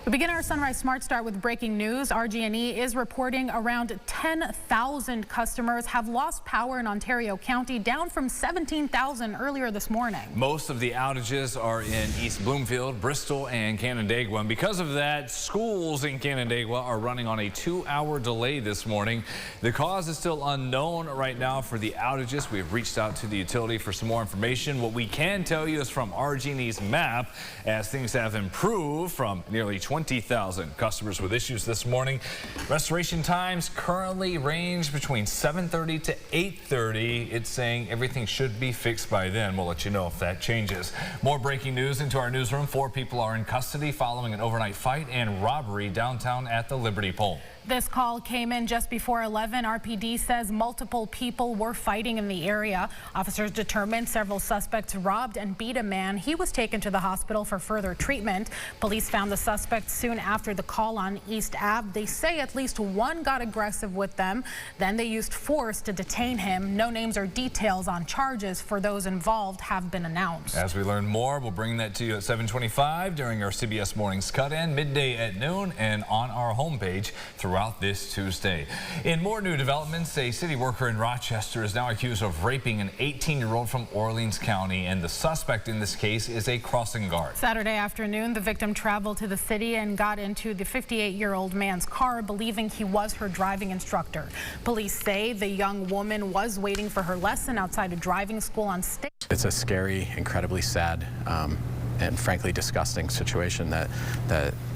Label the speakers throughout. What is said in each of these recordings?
Speaker 1: We begin our Sunrise Smart Start with breaking news. RG&E is reporting around 10,000 customers have lost power in Ontario County, down from 17,000 earlier this morning.
Speaker 2: Most of the outages are in East Bloomfield, Bristol, and Canandaigua. And because of that, schools in Canandaigua are running on a 2-hour delay this morning. The cause is still unknown right now for the outages. We have reached out to the utility for some more information. What we can tell you is from RG&E's map, as things have improved from nearly 20,000 customers with issues this morning. Restoration times currently range between 7:30 to 8:30. It's saying everything should be fixed by then. We'll let you know if that changes. More breaking news into our newsroom. 4 people are in custody following an overnight fight and robbery downtown at the Liberty Pole.
Speaker 1: This call came in just before 11. RPD says multiple people were fighting in the area. Officers determined several suspects robbed and beat a man. He was taken to the hospital for further treatment. Police found the suspect soon after the call on East Ave. They say at least one got aggressive with them. Then they used force to detain him. No names or details on charges for those involved have been announced.
Speaker 2: As we learn more, we'll bring that to you at 7:25 during our CBS Mornings Cut-In, midday at noon, and on our homepage throughout this Tuesday. In more new developments, a city worker in Rochester is now accused of raping an 18-year-old from Orleans County, and the suspect in this case is a crossing guard.
Speaker 1: Saturday afternoon, the victim traveled to the city and got into the 58-year-old man's car, believing he was her driving instructor. Police say the young woman was waiting for her lesson outside a driving school on State.
Speaker 3: It's a scary, incredibly sad, and frankly disgusting situation that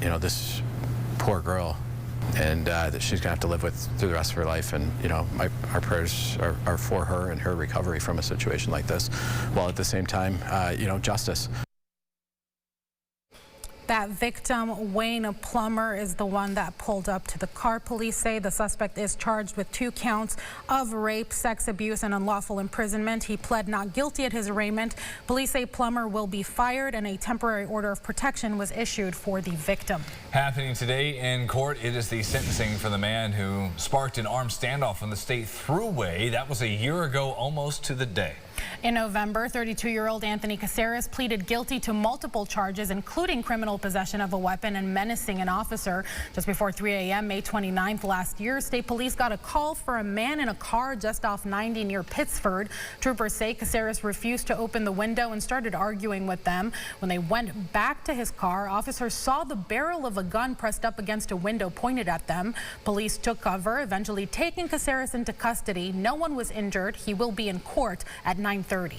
Speaker 3: you know, this poor girl and that she's gonna have to live with through the rest of her life. And you know, our prayers are for her and her recovery from a situation like this, while at the same time, you know, justice.
Speaker 1: That victim, Wayne Plummer, is the one that pulled up to the car. Police say the suspect is charged with 2 counts of rape, sex abuse, and unlawful imprisonment. He pled not guilty at his arraignment. Police say Plummer will be fired and a temporary order of protection was issued for the victim.
Speaker 2: Happening today in court, it is the sentencing for the man who sparked an armed standoff on the state thruway. That was a year ago, almost to the day.
Speaker 1: In November, 32-year-old Anthony Caceres pleaded guilty to multiple charges, including criminal possession of a weapon and menacing an officer. Just before 3 a.m. May 29th last year, state police got a call for a man in a car just off 90 near Pittsford. Troopers say Caceres refused to open the window and started arguing with them. When they went back to his car, officers saw the barrel of a gun pressed up against a window pointed at them. Police took cover, eventually taking Caceres into custody. No one was injured. He will be in court at 9:30.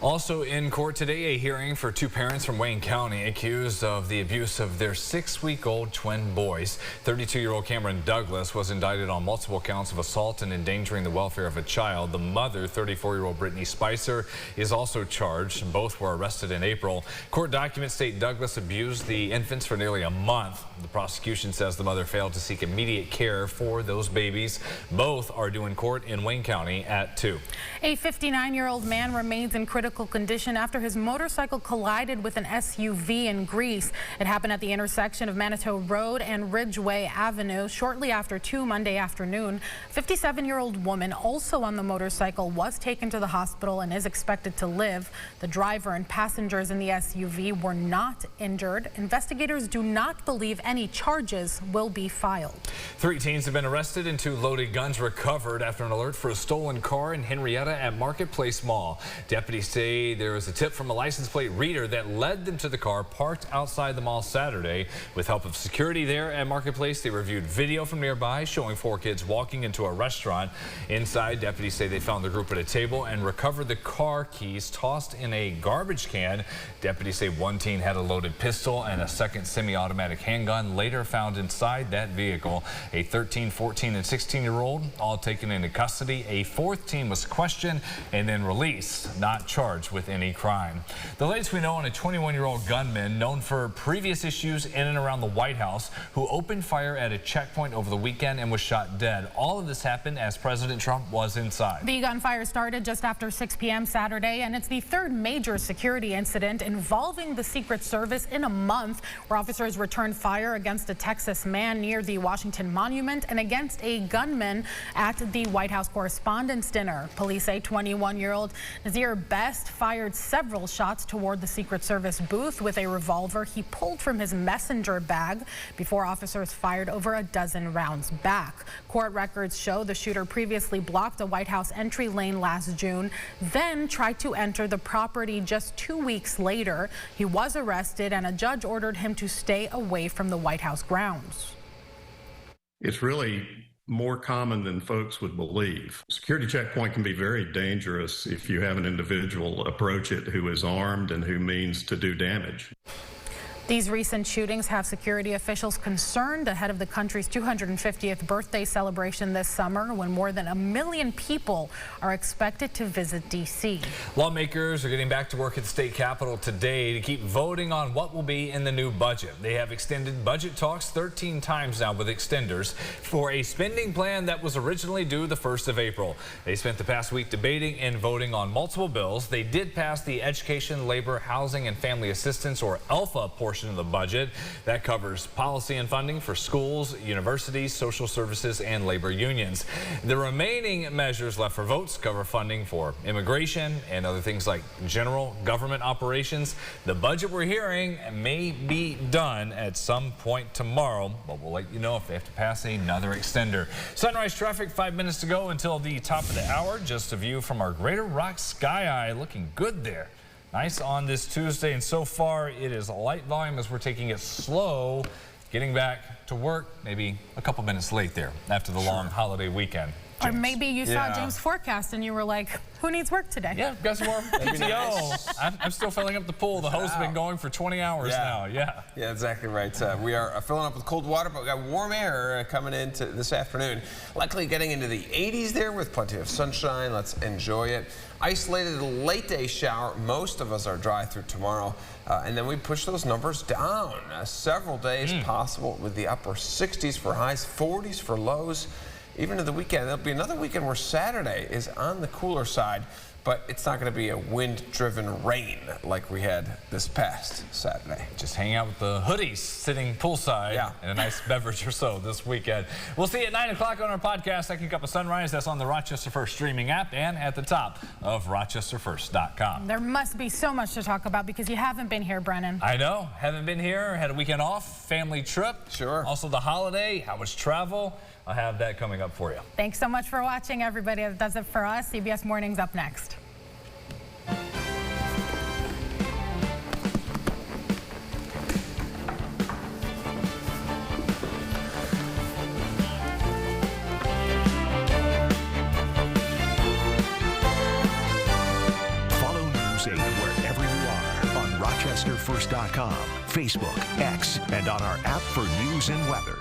Speaker 2: Also in court today, a hearing for 2 parents from Wayne County accused of the abuse of their 6-week-old twin boys. 32-year-old Cameron Douglas was indicted on multiple counts of assault and endangering the welfare of a child. The mother, 34-year-old Brittany Spicer, is also charged. Both were arrested in April. Court documents state Douglas abused the infants for nearly a month. The prosecution says the mother failed to seek immediate care for those babies. Both are due in court in Wayne County at 2.
Speaker 1: A 59-year-old man remains in critical condition after his motorcycle collided with an SUV in Greece. It happened at the intersection of Manitou Road and Ridgeway Avenue shortly after 2 Monday afternoon. 57-year-old woman, also on the motorcycle, was taken to the hospital and is expected to live. The driver and passengers in the SUV were not injured. Investigators do not believe any charges will be filed.
Speaker 2: 3 teens have been arrested and 2 loaded guns recovered after an alert for a stolen car in Henrietta at Marketplace Mall. Deputies say there was a tip from a license plate reader that led them to the car parked outside the mall Saturday. With help of security there at Marketplace, they reviewed video from nearby showing 4 kids walking into a restaurant. Inside, deputies say they found the group at a table and recovered the car keys tossed in a garbage can. Deputies say 1 teen had a loaded pistol and a 2nd semi-automatic handgun later found inside that vehicle. A 13, 14, and 16-year-old all taken into custody. A 4th teen was questioned and then released, not charged with any crime. The latest we know on a 21-year-old gunman known for previous issues in and around the White House who opened fire at a checkpoint over the weekend and was shot dead. All of this happened as President Trump was inside.
Speaker 1: The gunfire started just after 6 p.m. Saturday, and it's the 3rd major security incident involving the Secret Service in a month, where officers returned fire against a Texas man near the Washington Monument and against a gunman at the White House Correspondents' Dinner. Police say 21-year-old Nazir Best fired several shots toward the Secret Service booth with a revolver he pulled from his messenger bag before officers fired over a dozen rounds back. Court records show the shooter previously blocked a White House entry lane last June, then tried to enter the property just 2 weeks later. He was arrested and a judge ordered him to stay away from the White House grounds.
Speaker 4: It's really more common than folks would believe. Security checkpoint can be very dangerous if you have an individual approach it who is armed and who means to do damage.
Speaker 1: These recent shootings have security officials concerned ahead of the country's 250th birthday celebration this summer, when more than 1 million people are expected to visit D.C.
Speaker 2: Lawmakers are getting back to work at the state capitol today to keep voting on what will be in the new budget. They have extended budget talks 13 times now with extenders for a spending plan that was originally due the 1st of April. They spent the past week debating and voting on multiple bills. They did pass the Education, Labor, Housing, and Family Assistance, or ELFA, portion of the budget. That covers policy and funding for schools, universities, social services, and labor unions. The remaining measures left for votes cover funding for immigration and other things like general government operations. The budget we're hearing may be done at some point tomorrow, but we'll let you know if they have to pass another extender. Sunrise traffic 5 minutes to go until the top of the hour. Just a view from our Greater Rock Sky Eye, looking good there. Nice on this Tuesday, and so far it is a light volume as we're taking it slow, getting back to work, maybe a couple minutes late there after the long holiday weekend.
Speaker 1: Or maybe you saw James' forecast and you were like, who needs work today?
Speaker 2: Yeah, got some more PTO. I'm still filling up the pool. The hose has been going for 20 hours now. Yeah,
Speaker 5: exactly right. We are filling up with cold water, but we got warm air coming into this afternoon. Likely getting into the 80s there with plenty of sunshine. Let's enjoy it. Isolated late day shower. Most of us are dry through tomorrow. And then we push those numbers down. Several days possible with the upper 60s for highs, 40s for lows. Even to the weekend, there'll be another weekend where Saturday is on the cooler side, but it's not going to be a wind-driven rain like we had this past Saturday.
Speaker 2: Just hang out with the hoodies, sitting poolside, and a nice beverage or so this weekend. We'll see you at 9 o'clock on our podcast, Second Cup of Sunrise. That's on the Rochester First streaming app and at the top of rochesterfirst.com.
Speaker 1: There must be so much to talk about because you haven't been here, Brennan.
Speaker 2: I know. Haven't been here. Had a weekend off, family trip.
Speaker 5: Sure.
Speaker 2: Also the holiday. How was travel? I'll have that coming up for you.
Speaker 1: Thanks so much for watching, everybody. That does it for us. CBS Mornings up next.
Speaker 6: Follow News 8 wherever you are on RochesterFirst.com, Facebook, X, and on our app for news and weather.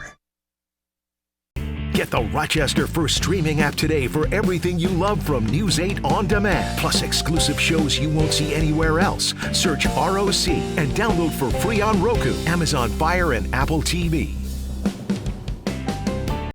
Speaker 6: Get the Rochester First streaming app today for everything you love from News 8 On Demand, plus exclusive shows you won't see anywhere else. Search ROC and download for free on Roku, Amazon Fire, and Apple TV.